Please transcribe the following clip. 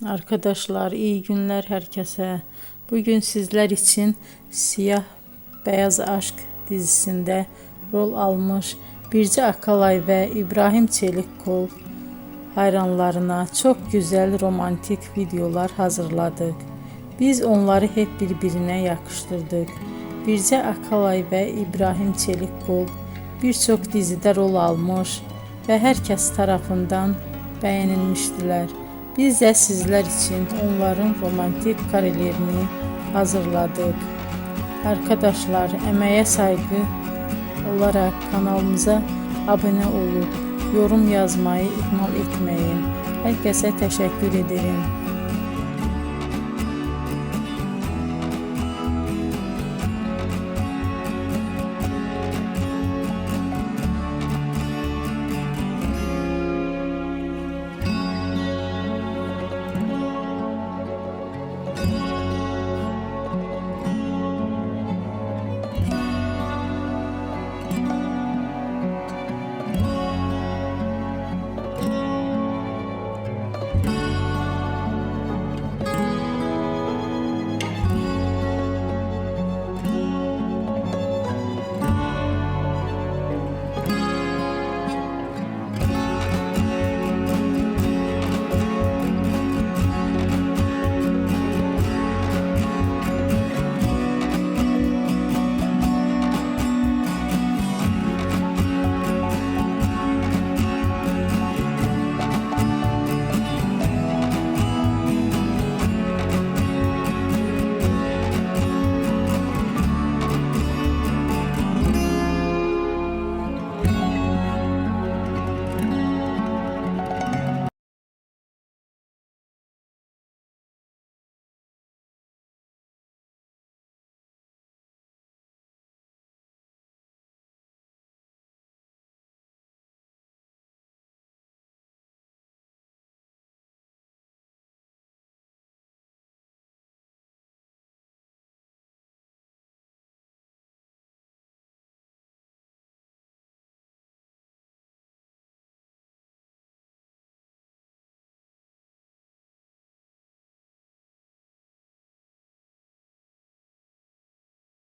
Arkadaşlar iyi günler herkese. Bugün sizler için Siyah Beyaz Aşk dizisinde rol almış Birce Akalay ve İbrahim Çelikkol hayranlarına çok güzel romantik videolar hazırladık. Biz onları hep birbirine yakıştırdık. Birce Akalay ve İbrahim Çelikkol birçok dizide rol almış ve herkes tarafından beğenilmiştiler. Biz de sizler için onların romantik karelerini hazırladık. Arkadaşlar, emeğe saygı olarak kanalımıza abone olup yorum yazmayı ihmal etmeyin. Herkese teşekkür ederim.